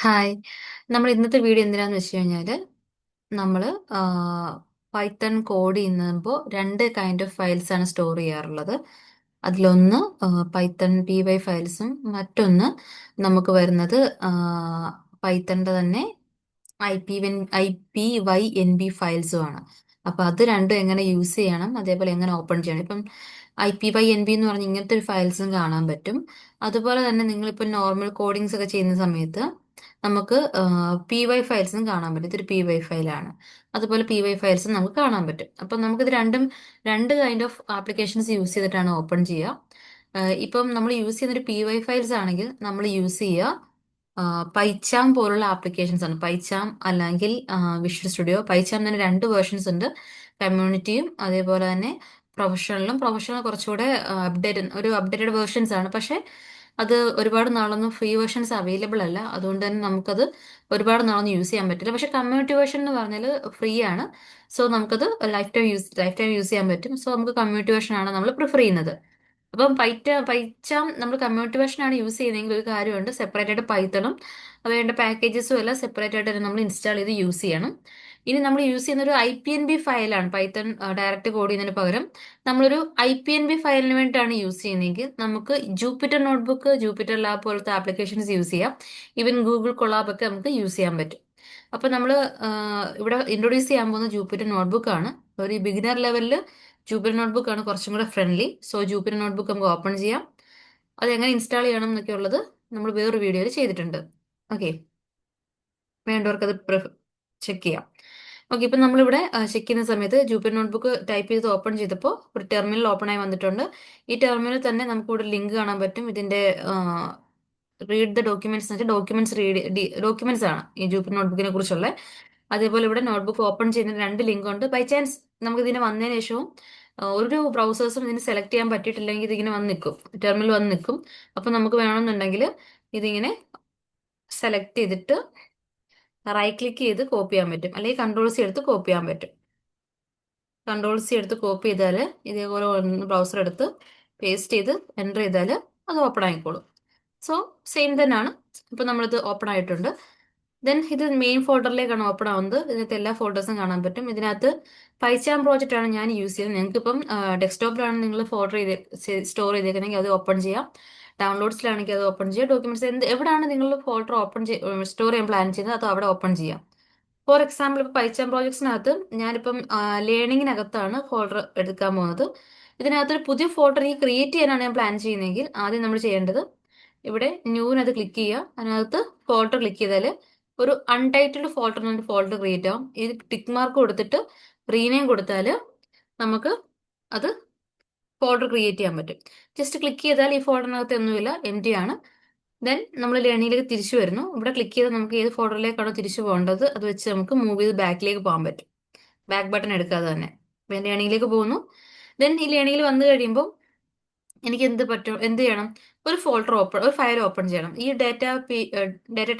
Hi. നമ്മൾ ഇന്നത്തെ video എന്തിനാന്ന് വെച്ച് കഴിഞ്ഞാല്, നമ്മള് പൈത്തൺ കോഡ് ചെയ്യുമ്പോൾ 2 കൈൻഡ് ഓഫ് ഫയൽസ് ആണ് സ്റ്റോർ ചെയ്യാറുള്ളത്. അതിലൊന്ന് പൈത്തൺ py ഫയൽസും മറ്റൊന്ന് നമുക്ക് വരുന്നത് പൈത്തണിന്റെ തന്നെ IPYNB ഫയൽസും ആണ്. അപ്പൊ അത് രണ്ടും എങ്ങനെ യൂസ് ചെയ്യണം, അതേപോലെ എങ്ങനെ ഓപ്പൺ ചെയ്യണം. ഇപ്പം IPYNB എന്ന് പറഞ്ഞ ഇങ്ങനത്തെ ഒരു ഫയൽസും കാണാൻ പറ്റും. അതുപോലെ തന്നെ നിങ്ങളിപ്പോൾ നോർമൽ കോഡിങ്സ് ഒക്കെ ചെയ്യുന്ന സമയത്ത് നമുക്ക് PY ഫയൽസും കാണാൻ പറ്റും. ഇതൊരു PY ഫയലാണ്. അതുപോലെ PY ഫയൽസും നമുക്ക് കാണാൻ പറ്റും. അപ്പം നമുക്കിത് രണ്ടും രണ്ട് കൈൻഡ് ഓഫ് ആപ്ലിക്കേഷൻസ് യൂസ് ചെയ്തിട്ടാണ് ഓപ്പൺ ചെയ്യുക. ഇപ്പം നമ്മൾ യൂസ് ചെയ്യുന്ന ഒരു PY ഫയൽസ് ആണെങ്കിൽ നമ്മൾ യൂസ് ചെയ്യുക പൈച്ചാം പോലുള്ള ആപ്ലിക്കേഷൻസ് ആണ്. പൈച്ചാം അല്ലെങ്കിൽ വിഷ്വൽ സ്റ്റുഡിയോ. പൈച്ചാം തന്നെ രണ്ട് വേർഷൻസ് ഉണ്ട്. കമ്മ്യൂണിറ്റിയും അതേപോലെ തന്നെ പ്രൊഫഷണൽ കുറച്ചുകൂടെ അപ്ഡേറ്റഡ് വേർഷൻസ് ആണ്. പക്ഷെ അത് ഒരുപാട് നാളൊന്നും ഫ്രീ വേർഷൻസ് അവൈലബിൾ അല്ല. അതുകൊണ്ട് തന്നെ നമുക്കത് ഒരുപാട് നാളൊന്നും യൂസ് ചെയ്യാൻ പറ്റില്ല. പക്ഷെ കമ്മ്യൂണിറ്റി വേർഷൻ എന്ന് പറഞ്ഞാൽ ഫ്രീ ആണ്. സോ നമുക്കത് ലൈഫ് ടൈം യൂസ് ചെയ്യാൻ പറ്റും. സോ നമുക്ക് കമ്മ്യൂണിറ്റി വേർഷൻ ആണ് നമ്മൾ പ്രിഫർ ചെയ്യുന്നത്. അപ്പം പൈച്ചാം നമ്മൾ കമ്മ്യൂണിറ്റി വേർഷൻ ആണ് യൂസ് ചെയ്യുന്നതെങ്കിൽ ഒരു കാര്യമുണ്ട്, സെപ്പറേറ്റ് ആയിട്ട് പൈത്തണും വേണ്ട പാക്കേജസും എല്ലാം സെപ്പറേറ്റ് ആയിട്ട് തന്നെ നമ്മൾ ഇൻസ്റ്റാൾ ചെയ്ത് യൂസ് ചെയ്യണം. ഇനി നമ്മൾ യൂസ് ചെയ്യുന്ന ഒരു IPNB ഫയലാണ്. പൈത്തൺ ഡയറക്റ്റ് കോഡ് ചെയ്യുന്നതിന് പകരം നമ്മളൊരു IPNB ഫയലിന് വേണ്ടിയിട്ടാണ് യൂസ് ചെയ്യുന്നതെങ്കിൽ നമുക്ക് ജൂപ്പിറ്റർ നോട്ട്ബുക്ക്, ജൂപ്പിറ്റർ ലാബ് പോലത്തെ ആപ്ലിക്കേഷൻസ് യൂസ് ചെയ്യാം. ഈവൻ ഗൂഗിൾ കൊളാബ് ഒക്കെ നമുക്ക് യൂസ് ചെയ്യാൻ പറ്റും. അപ്പൊ നമ്മൾ ഇവിടെ ഇൻട്രൊഡ്യൂസ് ചെയ്യാൻ പോകുന്ന ജൂപ്പിറ്റർ നോട്ട്ബുക്ക് ആണ്. ഒരു ബിഗിനർ ലെവലിൽ ജൂപ്പിറ്റർ നോട്ട്ബുക്ക് ആണ് കുറച്ചും കൂടെ ഫ്രണ്ട്ലി. സോ ജൂപ്പിറ്റർ നോട്ട്ബുക്ക് നമുക്ക് ഓപ്പൺ ചെയ്യാം. അത് എങ്ങനെ ഇൻസ്റ്റാൾ ചെയ്യണം എന്നൊക്കെ ഉള്ളത് നമ്മൾ വേറൊരു വീഡിയോയിൽ ചെയ്തിട്ടുണ്ട്. ഓക്കെ, വേണ്ടവർക്ക് അത് ചെക്ക് ചെയ്യാം. ഓക്കെ, ഇപ്പം നമ്മളിവിടെ ചെക്ക് ചെയ്യുന്ന സമയത്ത് ജൂപ്പിറ്റർ നോട്ട്ബുക്ക് ടൈപ്പ് ചെയ്ത് ഓപ്പൺ ചെയ്തപ്പോൾ ഒരു ടെർമിനൽ ഓപ്പൺ ആയി വന്നിട്ടുണ്ട്. ഈ ടെർമിനൽ തന്നെ നമുക്ക് ഇവിടെ ലിങ്ക് കാണാൻ പറ്റും. ഇതിന്റെ റീഡ് ദ ഡോക്യുമെന്റ്സ് എന്ന് വെച്ചാൽ ഡോക്യുമെന്റ്സ് ആണ് ഈ ജൂപ്പിറ്റർ നോട്ട്ബുക്കിനെ കുറിച്ചുള്ള. അതേപോലെ ഇവിടെ നോട്ട്ബുക്ക് ഓപ്പൺ ചെയ്യുന്ന രണ്ട് ലിങ്ക് ഉണ്ട്. ബൈ ചാൻസ് നമുക്ക് ഇതിന് വന്നതിന് ശേഷവും ഒരു ബ്രൗസേഴ്സും ഇതിന് സെലക്ട് ചെയ്യാൻ പറ്റിയിട്ടില്ലെങ്കിൽ ഇതിങ്ങനെ വന്ന് നിൽക്കും, ടെർമിനൽ വന്ന് നിൽക്കും. അപ്പൊ നമുക്ക് വേണമെന്നുണ്ടെങ്കിൽ ഇതിങ്ങനെ സെലക്ട് ചെയ്തിട്ട് റൈറ്റ് ക്ലിക്ക് ചെയ്ത് കോപ്പി ചെയ്യാൻ പറ്റും, അല്ലെങ്കിൽ കൺട്രോൾ C എടുത്ത് കോപ്പി ചെയ്യാൻ പറ്റും. കൺട്രോൾ C എടുത്ത് കോപ്പി ചെയ്താൽ ഇതേപോലെ ഒന്ന് ബ്രൗസർ എടുത്ത് പേസ്റ്റ് ചെയ്ത് എൻ്റർ ചെയ്താൽ അത് ഓപ്പൺ ആയിക്കോളും. സോ സെയിം തന്നെയാണ്. ഇപ്പം നമ്മളിത് ഓപ്പൺ ആയിട്ടുണ്ട്. ദെൻ ഇത് മെയിൻ ഫോൾഡറിലേക്കാണ് ഓപ്പൺ ആവുന്നത്. ഇതിനകത്ത് എല്ലാ ഫോൾഡേഴ്സും കാണാൻ പറ്റും. ഇതിനകത്ത് പൈച്ചാം പ്രോജക്റ്റ് ആണ് ഞാൻ യൂസ് ചെയ്യുന്നത്. നിങ്ങൾക്ക് ഇപ്പം ഡെസ്ക്ടോപ്പിലാണ് നിങ്ങൾ ഫോൾഡർ സ്റ്റോർ ചെയ്തേക്കുന്നെങ്കിൽ അത് ഓപ്പൺ ചെയ്യാം. ഡൗൺലോഡ്സിലാണെങ്കിൽ അത് ഓപ്പൺ ചെയ്യാം. ഡോക്യുമെന്റ്സ് എവിടെയാണ് നിങ്ങൾ ഫോൾഡർ സ്റ്റോർ ചെയ്യാൻ പ്ലാൻ ചെയ്യുന്നത് അത് അവിടെ ഓപ്പൺ ചെയ്യാം. ഫോർ എക്സാമ്പിൾ ഇപ്പോൾ പൈച്ചാം പ്രോജക്ട്സിനകത്ത് ഞാനിപ്പം ലേണിങ്ങിനകത്താണ് ഫോൾഡർ എടുക്കാൻ പോകുന്നത്. ഇതിനകത്തൊരു പുതിയ ഫോൾഡർ ക്രിയേറ്റ് ചെയ്യാനാണ് ഞാൻ പ്ലാൻ ചെയ്യുന്നതെങ്കിൽ ആദ്യം നമ്മൾ ചെയ്യേണ്ടത് ഇവിടെ ന്യൂവിനകത്ത് ക്ലിക്ക് ചെയ്യുക. അതിനകത്ത് ഫോൾഡർ ക്ലിക്ക് ചെയ്താൽ ഒരു അൺടൈറ്റിൽഡ് ഫോൾഡർ എന്നൊരു ഫോൾഡർ ക്രിയേറ്റ് ആവും. ഇത് ടിക്ക് മാർക്ക് കൊടുത്തിട്ട് റീനെയിം കൊടുത്താൽ നമുക്ക് അത് ഫോൾഡർ ക്രിയേറ്റ് ചെയ്യാൻ പറ്റും. ജസ്റ്റ് ക്ലിക്ക് ചെയ്താൽ ഈ ഫോൾഡറിനകത്ത് ഒന്നുമില്ല, എം ടി ആണ്. ദെൻ നമ്മൾ ലേണിങ്ങിലേക്ക് തിരിച്ചു വരുന്നു. ഇവിടെ ക്ലിക്ക് ചെയ്ത് നമുക്ക് ഏത് ഫോൾഡറിലേക്കാണോ തിരിച്ചു പോകേണ്ടത് അത് വെച്ച് നമുക്ക് മൂവ് ചെയ്ത് ബാക്കിലേക്ക് പോകാൻ പറ്റും, ബാക്ക് ബട്ടൺ എടുക്കാതെ തന്നെ. ലേണിങ്ങിലേക്ക് പോകുന്നു. ദെൻ ഈ ലേണിങ്ങിൽ വന്നു കഴിയുമ്പോൾ എനിക്ക് എന്ത് ചെയ്യണം, ഒരു ഫയൽ ഓപ്പൺ ചെയ്യണം. ഈ ഡാറ്റ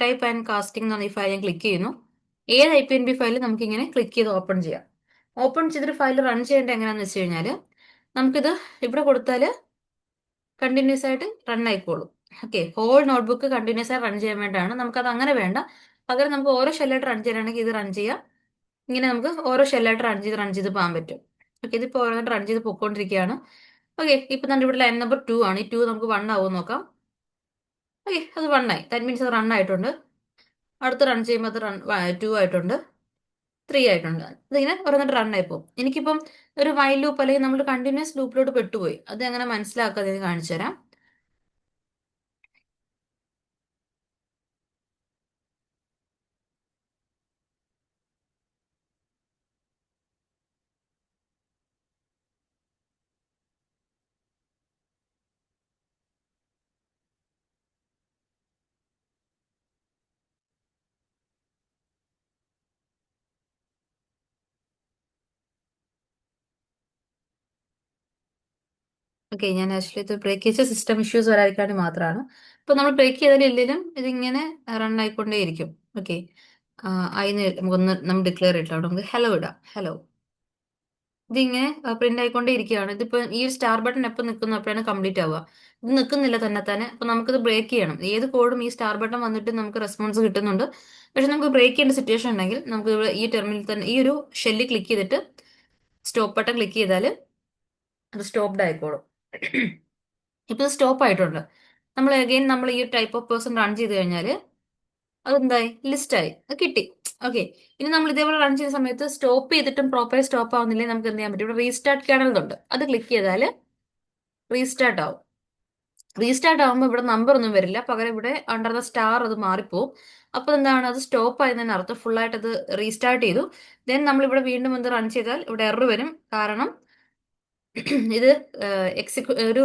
ടൈപ്പ് ആൻഡ് കാസ്റ്റിംഗ് എന്ന് പറഞ്ഞ ഈ ഫയൽ ഞാൻ ക്ലിക്ക് ചെയ്യുന്നു. ഏത് IPNB ഫയൽ നമുക്ക് ഇങ്ങനെ ക്ലിക്ക് ചെയ്ത് ഓപ്പൺ ചെയ്യാം. ഓപ്പൺ ചെയ്തൊരു ഫയൽ റൺ ചെയ്യേണ്ടത് എങ്ങനെയാണെന്ന് വെച്ച് കഴിഞ്ഞാൽ നമുക്കിത് ഇവിടെ കൊടുത്താൽ കണ്ടിന്യൂസ് ആയിട്ട് റൺ ആയിക്കോളും. ഓക്കെ, ഹോൾ നോട്ട്ബുക്ക് കണ്ടിന്യൂസ് ആയി റൺ ചെയ്യാൻ വേണ്ടിയാണ്. നമുക്കത് അങ്ങനെ വേണ്ട. പകരം നമുക്ക് ഓരോ ഷെല്ലായിട്ട് റൺ ചെയ്യാനാണെങ്കിൽ ഇത് റൺ ചെയ്യാം. ഇങ്ങനെ നമുക്ക് ഓരോ ഷെല്ലായിട്ട് റൺ ചെയ്ത് പോകാൻ പറ്റും. ഓക്കെ, ഇതിപ്പോൾ ഓരോന്നായിട്ട് റൺ ചെയ്ത് പോയിക്കൊണ്ടിരിക്കുകയാണ്. ഓക്കെ, ഇപ്പൊ നമ്മുടെ ഇവിടെ ലൈൻ നമ്പർ 2 ആണ്. ഈ 2 നമുക്ക് 1 ആവും നോക്കാം. ഓക്കെ, അത് 1 ആയി. ദാറ്റ് മീൻസ് അത് റൺ ആയിട്ടുണ്ട്. അടുത്ത് റൺ ചെയ്യുമ്പോൾ അത് 2 ആയിട്ടുണ്ട്, 3 ആയിട്ടുണ്ട്. ഇതിങ്ങനെ ഓരോന്നിട്ട് റൺ ആയി പോകും. എനിക്കിപ്പം ഒരു വൈൽ ലൂപ്പ് അല്ലെങ്കിൽ നമ്മൾ കണ്ടിന്യൂസ് ലൂപ്പിലോട്ട് പെട്ടുപോയി. അത് എങ്ങനെ മനസ്സിലാക്കാതെ കാണിച്ചു തരാം. ഓക്കെ, ഞാൻ ആക്ച്വലി ഇത് ബ്രേക്ക് ചെയ്ത സിസ്റ്റം ഇഷ്യൂസ് വരാതിരിക്കാൻ വേണ്ടി മാത്രമാണ്. ഇപ്പൊ നമ്മൾ ബ്രേക്ക് ചെയ്താലില്ലെങ്കിലും ഇതിങ്ങനെ റൺ ആയിക്കൊണ്ടേയിരിക്കും. ഓക്കെ, അതിന് നമുക്കൊന്ന് നമ്മൾ ഡിക്ലെയർ ഇട്ടാവും. നമുക്ക് ഹലോ ഇടാം. ഹലോ. ഇതിങ്ങനെ പ്രിന്റ് ആയിക്കൊണ്ടേ ഇരിക്കുകയാണ്. ഇതിപ്പോ ഈ ഒരു സ്റ്റാർ ബട്ടൺ എപ്പോൾ നിൽക്കുന്നു അപ്പോഴാണ് കംപ്ലീറ്റ് ആവുക. ഇത് നിൽക്കുന്നില്ല തന്നെ തന്നെ. അപ്പൊ നമുക്കിത് ബ്രേക്ക് ചെയ്യണം. ഏത് കോഡും ഈ സ്റ്റാർ ബട്ടൺ വന്നിട്ട് നമുക്ക് റെസ്പോൺസ് കിട്ടുന്നുണ്ട്. പക്ഷെ നമുക്ക് ബ്രേക്ക് ചെയ്യേണ്ട സിറ്റുവേഷൻ ഉണ്ടെങ്കിൽ നമുക്ക് ഇവിടെ ഈ ടെർമിനൽ തന്നെ ഈ ഒരു ഷെല്ലിൽ ക്ലിക്ക് ചെയ്തിട്ട് സ്റ്റോപ്പ് ബട്ടൺ ക്ലിക്ക് ചെയ്താൽ അത് സ്റ്റോപ്ഡ് ആയിക്കോളും. ഇപ്പൊ സ്റ്റോപ്പ് ആയിട്ടുണ്ട്. നമ്മൾ അഗെയിൻ നമ്മൾ ഈ ടൈപ്പ് ഓഫ് പേഴ്സൺ റൺ ചെയ്ത് കഴിഞ്ഞാൽ അതെന്തായി, ലിസ്റ്റായി, അത് കിട്ടി. ഓക്കെ. ഇനി നമ്മൾ ഇതേപോലെ റൺ ചെയ്യുന്ന സമയത്ത് സ്റ്റോപ്പ് ചെയ്തിട്ടും പ്രോപ്പർ സ്റ്റോപ്പ് ആവുന്നില്ലെങ്കിൽ നമുക്ക് എന്ത് ചെയ്യാൻ പറ്റും, ഇവിടെ റീസ്റ്റാർട്ട് കേണലുണ്ട്, അത് ക്ലിക്ക് ചെയ്താൽ റീസ്റ്റാർട്ട് ആവും. റീസ്റ്റാർട്ട് ആകുമ്പോൾ ഇവിടെ നമ്പർ ഒന്നും വരില്ല, പകരം ഇവിടെ അണ്ടർ ദ സ്റ്റാർ അത് മാറിപ്പോവും. അപ്പൊ എന്താണ്, അത് സ്റ്റോപ്പ് ആയതിന് അർത്ഥം ഫുൾ ആയിട്ട് അത് റീസ്റ്റാർട്ട് ചെയ്തു. ദെൻ നമ്മൾ ഇവിടെ വീണ്ടും എന്ത് റൺ ചെയ്താൽ ഇവിടെ എറർ വരും. കാരണം ഇത് ഒരു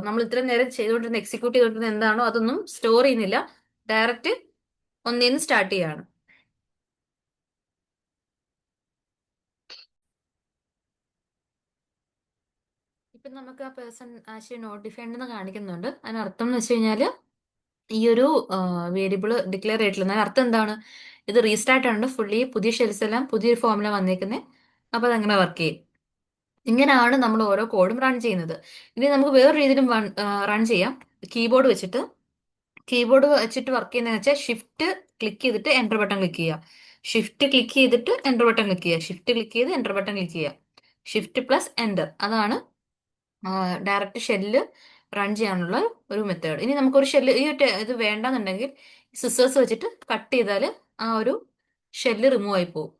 നമ്മൾ ഇത്രയും നേരം ചെയ്തുകൊണ്ടിരുന്ന എക്സിക്യൂട്ട് ചെയ്തുകൊണ്ടിരുന്ന എന്താണോ അതൊന്നും സ്റ്റോർ ചെയ്യുന്നില്ല, ഡയറക്റ്റ് ഒന്നേന്ന് സ്റ്റാർട്ട് ചെയ്യാണ്. ഇപ്പൊ നമുക്ക് ആ പേഴ്സൺ ആക്ച്വലി നോട്ട് ഡിഫൈൻഡ് എന്ന് കാണിക്കുന്നുണ്ട്. അതിനർത്ഥം എന്ന് വെച്ച് കഴിഞ്ഞാൽ ഈ ഒരു വേരിയബിൾ ഡിക്ലെയർ ചെയ്തിട്ടില്ല. അതിന് അർത്ഥം എന്താണ്, ഇത് റീസ്റ്റാർട്ട് ആണ്, ഫുള്ളി പുതിയ ഷെൽസ് എല്ലാം പുതിയൊരു ഫോമില വന്നേക്കുന്നത്. അപ്പൊ അതങ്ങനെ വർക്ക് ചെയ്യും. ഇങ്ങനെയാണ് നമ്മൾ ഓരോ കോഡും റൺ ചെയ്യുന്നത്. ഇനി നമുക്ക് വേറെ രീതിയിലും റൺ ചെയ്യാം. കീബോർഡ് വെച്ചിട്ട് വർക്ക് ചെയ്യുന്നതെന്ന് വെച്ചാൽ ഷിഫ്റ്റ് ക്ലിക്ക് ചെയ്തിട്ട് എൻ്റർ ബട്ടൺ ക്ലിക്ക് ചെയ്യുക. ഷിഫ്റ്റ് ക്ലിക്ക് ചെയ്തിട്ട് എൻ്റർ ബട്ടൺ ക്ലിക്ക് ചെയ്യുക. ഷിഫ്റ്റ് ക്ലിക്ക് ചെയ്ത് എൻ്റർ ബട്ടൺ ക്ലിക്ക് ചെയ്യുക. ഷിഫ്റ്റ് പ്ലസ് എൻ്റർ, അതാണ് ഡയറക്റ്റ് ഷെല്ല് റൺ ചെയ്യാനുള്ള ഒരു മെത്തേഡ്. ഇനി നമുക്കൊരു ഷെല്ല് ഇത് വേണ്ടെന്നുണ്ടെങ്കിൽ സിസേഴ്സ് വെച്ചിട്ട് കട്ട് ചെയ്താൽ ആ ഒരു ഷെല്ല് റിമൂവ് ആയി പോകും.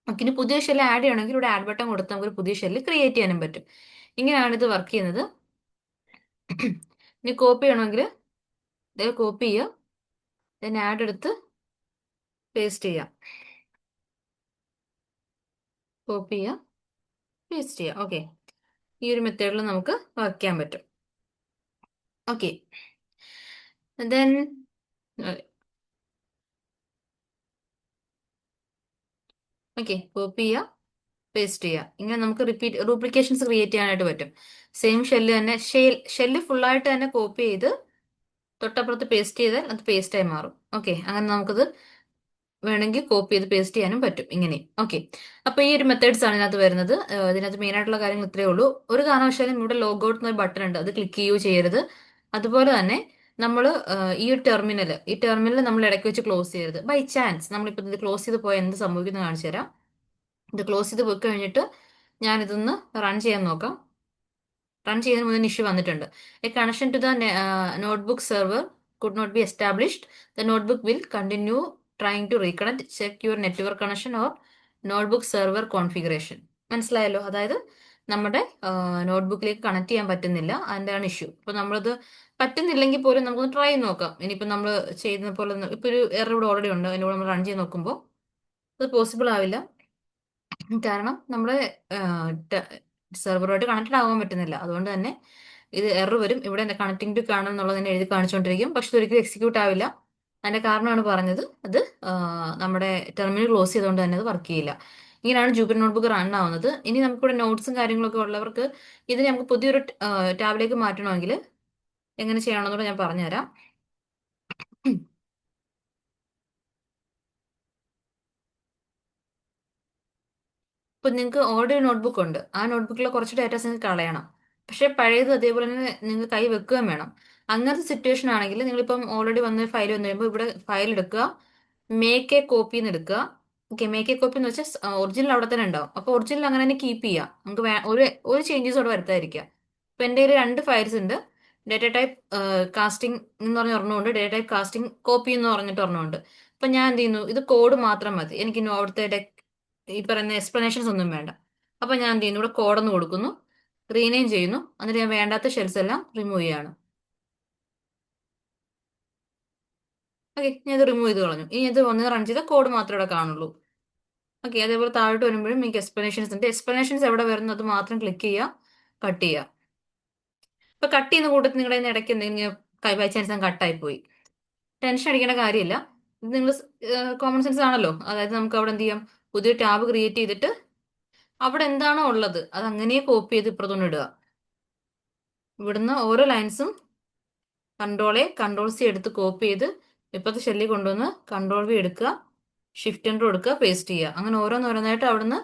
നമുക്ക് ഇനി പുതിയ ഷെല്ല് ആഡ് ചെയ്യണമെങ്കിൽ ഇവിടെ ആഡ് ബട്ടൺ കൊടുത്ത് നമുക്ക് ഒരു പുതിയ ഷെല്ല് ക്രിയേറ്റ് ചെയ്യാനും പറ്റും. ഇങ്ങനെയാണ് ഇത് വർക്ക് ചെയ്യുന്നത്. ഇനി കോപ്പി ചെയ്യണമെങ്കിൽ ഇത് കോപ്പി ചെയ്യുക, ദെൻ ആഡ് എടുത്ത് പേസ്റ്റ് ചെയ്യാം. കോപ്പി ചെയ്യുക, പേസ്റ്റ് ചെയ്യുക. ഓക്കെ. ഈ ഒരു മെത്തേഡിൽ നമുക്ക് വർക്ക് ചെയ്യാൻ പറ്റും. ഓക്കെ. ദെൻ ഓക്കെ, കോപ്പി ചെയ്യുക, പേസ്റ്റ് ചെയ്യുക. ഇങ്ങനെ നമുക്ക് ഡ്യൂപ്ലിക്കേഷൻസ് ക്രിയേറ്റ് ചെയ്യാനായിട്ട് പറ്റും. സെയിം ഷെല്ല് തന്നെ ഷെല്ല് ഫുള്ളായിട്ട് തന്നെ കോപ്പി ചെയ്ത് തൊട്ടപ്പുറത്ത് പേസ്റ്റ് ചെയ്താൽ അത് പേസ്റ്റ് ആയി മാറും. ഓക്കെ, അങ്ങനെ നമുക്കത് വേണമെങ്കിൽ കോപ്പി ചെയ്ത് പേസ്റ്റ് ചെയ്യാനും പറ്റും ഇങ്ങനെ. ഓക്കെ. അപ്പൊ ഈ ഒരു മെത്തേഡ്സ് ആണ് ഇതിനകത്ത് വരുന്നത്. ഇതിനകത്ത് മെയിൻ ആയിട്ടുള്ള കാര്യങ്ങൾ ഇത്രയേ ഉള്ളൂ. ഒരു കാരണവശാലും ഇവിടെ ലോഗ് ഔട്ട് എന്നൊരു ബട്ടൺ ഉണ്ട്, അത് ക്ലിക്ക് ചെയ്യുകയോ ചെയ്യരുത്. അതുപോലെ തന്നെ നമ്മൾ ഈ ടെർമിനൽ നമ്മൾ ഇടയ്ക്ക് വെച്ച് ക്ലോസ് ചെയ്യരുത്. ബൈ ചാൻസ് നമ്മളിപ്പോൾ ഇത് ക്ലോസ് ചെയ്ത് പോയാൽ എന്ത് സംഭവിക്കുന്നു കാണിച്ചു തരാം. ഇത് ക്ലോസ് ചെയ്ത് പോയി കഴിഞ്ഞിട്ട് ഞാൻ ഇതൊന്ന് റൺ ചെയ്യാൻ നോക്കാം. റൺ ചെയ്യുന്നതിന് മുന്നേ ഇഷ്യൂ വന്നിട്ടുണ്ട്. A connection to the notebook server could not be established. The notebook will continue trying to reconnect. Check your network connection or notebook server configuration. മനസ്സിലായല്ലോ? അതായത് നമ്മുടെ നോട്ട്ബുക്കിലേക്ക് കണക്ട് ചെയ്യാൻ പറ്റുന്നില്ല, അതിൻ്റെയാണ് ഇഷ്യൂ. അപ്പൊ നമ്മളത് പറ്റുന്നില്ലെങ്കിൽ പോലും നമുക്കൊന്ന് ട്രൈ ചെയ്ത് നോക്കാം. ഇനിയിപ്പോൾ നമ്മൾ ചെയ്യുന്ന പോലെ ഇപ്പൊ ഒരു എറർ ഇവിടെ ഓൾറെഡി ഉണ്ട്, അതിലൂടെ നമ്മൾ റൺ ചെയ്ത് നോക്കുമ്പോൾ അത് പോസിബിൾ ആവില്ല. കാരണം നമ്മുടെ സെർവറുമായിട്ട് കണക്റ്റഡ് ആവാൻ പറ്റുന്നില്ല. അതുകൊണ്ട് തന്നെ ഇത് എറർ വരും. ഇവിടെ കണക്റ്റിംഗ് ടു കാണും എന്നുള്ളത് തന്നെ എഴുതി കാണിച്ചുകൊണ്ടിരിക്കും, പക്ഷെ ഇതൊരിക്കലും എക്സിക്യൂട്ട് ആവില്ല. അതിന്റെ കാരണമാണ് പറഞ്ഞത്, അത് നമ്മുടെ ടെർമിനൽ ക്ലോസ് ചെയ്തുകൊണ്ട് തന്നെ അത് വർക്ക് ചെയ്യില്ല. ഇങ്ങനെയാണ് ജൂപ്പിറ്റർ നോട്ട്ബുക്ക് റൺ ആവുന്നത്. ഇനി നമുക്കിവിടെ നോട്ട്സും കാര്യങ്ങളൊക്കെ ഉള്ളവർക്ക് ഇത് നമുക്ക് പുതിയൊരു ടാബിലേക്ക് മാറ്റണമെങ്കിൽ എങ്ങനെ ചെയ്യണമെന്നുകൂടെ ഞാൻ പറഞ്ഞുതരാം. ഇപ്പൊ നിങ്ങൾക്ക് ഓൾറെഡി നോട്ട്ബുക്ക് ഉണ്ട്, ആ നോട്ട്ബുക്കിലെ കുറച്ച് ഡാറ്റാസ് നിങ്ങൾക്ക് കളയണം. പക്ഷെ പഴയത് അതേപോലെ തന്നെ നിങ്ങൾ കൈ വെക്കുകയും വേണം. അങ്ങനത്തെ സിറ്റുവേഷൻ ആണെങ്കിൽ നിങ്ങളിപ്പം ഓൾറെഡി വന്ന ഫയൽ വന്നു കഴിയുമ്പോൾ ഇവിടെ ഫയൽ എടുക്കുക, മേക്ക് എ കോപ്പി എന്ന് എടുക്കുക. ഓക്കെ, മേക്ക് എ കോപ്പി എന്ന് വെച്ചാൽ ഒറിജിനൽ അവിടെ തന്നെ ഉണ്ടാവും. അപ്പോൾ ഒറിജിനൽ അങ്ങനെ തന്നെ കീപ്പ് ചെയ്യുക. നമുക്ക് ഒരു ചേഞ്ചസ് അവിടെ വരുത്താതിരിക്കുക. ഇപ്പൊ എൻ്റെ കയ്യിൽ രണ്ട് ഫയൽസ് ഉണ്ട്. ഡേറ്റ ടൈപ്പ് കാസ്റ്റിംഗ് എന്ന് പറഞ്ഞ ഒരെണ്ണമുണ്ട്, ഡേറ്റ ടൈപ്പ് കാസ്റ്റിംഗ് കോപ്പി എന്ന് പറഞ്ഞിട്ട് ഒരെണ്ണമുണ്ട്. അപ്പൊ ഞാൻ എന്ത് ചെയ്യുന്നു, ഇത് കോഡ് മാത്രം മതി എനിക്ക്, അവിടുത്തെ ഈ പറയുന്ന എക്സ്പ്ലനേഷൻസ് ഒന്നും വേണ്ട. അപ്പൊ ഞാൻ എന്ത് ചെയ്യുന്നു, ഇവിടെ കോഡൊന്ന് കൊടുക്കുന്നു, റീനെയിം ചെയ്യുന്നു, എന്നിട്ട് ഞാൻ വേണ്ടാത്ത ഷെൽസ് എല്ലാം റിമൂവ് ചെയ്യാണ്. ഓക്കെ, ഞാൻ ഇത് റിമൂവ് ചെയ്ത് കളഞ്ഞു. ഇനി ഇത് ഒന്ന് റൺ ചെയ്ത കോഡ് മാത്രമേ ഇവിടെ കാണുള്ളൂ. ഓക്കെ, അതേപോലെ താഴോട്ട് വരുമ്പോഴും എനിക്ക് എക്സ്പ്ലനേഷൻസ് ഉണ്ട്. എക്സ്പ്ലനേഷൻസ് എവിടെ വരുന്നത് മാത്രം ക്ലിക്ക് ചെയ്യുക, കട്ട് ചെയ്യുക. ഇപ്പൊ കട്ട് ചെയ്യുന്ന കൂട്ടത്തിൽ നിങ്ങളുടെ കയ്യിൽ നിന്ന് ഇടയ്ക്ക് എന്തെങ്കിലും ബൈ ചാൻസ് കട്ടായി പോയി, ടെൻഷൻ അടിക്കേണ്ട കാര്യമില്ല. ഇത് നിങ്ങൾ കോമൺ സെൻസ് ആണല്ലോ. അതായത് നമുക്ക് അവിടെ എന്ത് ചെയ്യാം, പുതിയ ടാബ് ക്രിയേറ്റ് ചെയ്തിട്ട് അവിടെ എന്താണോ ഉള്ളത് അത് അങ്ങനെ കോപ്പി ചെയ്ത് ഇപ്പുറത്തൊന്ന് ഇടുക. ഇവിടുന്ന് ഓരോ ലൈൻസും കൺട്രോൾ സി എടുത്ത് കോപ്പി ചെയ്ത് ഇപ്പുറത്തെ ഷെല്ലിൽ കൊണ്ടുവന്ന് കൺട്രോൾ വി എടുക്കുക, ഷിഫ്റ്റ് എൻ്റർ കൊടുക്കുക, പേസ്റ്റ് ചെയ്യുക. അങ്ങനെ ഓരോന്നോരോന്നായിട്ട് അവിടുന്ന്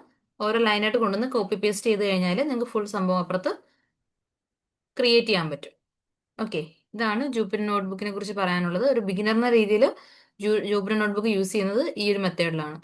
ഓരോ ലൈനായിട്ട് കൊണ്ടുവന്ന് കോപ്പി പേസ്റ്റ് ചെയ്ത് കഴിഞ്ഞാൽ നിങ്ങൾക്ക് ഫുൾ സംഭവം അപ്പുറത്ത് ക്രിയേറ്റ് ചെയ്യാൻ പറ്റും. ഓക്കെ, ഇതാണ് ജൂപ്പിറ്റർ നോട്ട്ബുക്കിനെ കുറിച്ച് പറയാനുള്ളത്. ഒരു ബിഗിനർ എന്ന രീതിയിൽ ജൂപ്പിറ്റർ നോട്ട്ബുക്ക് യൂസ് ചെയ്യുന്നത് ഈ ഒരു മെത്തേഡിലാണ്.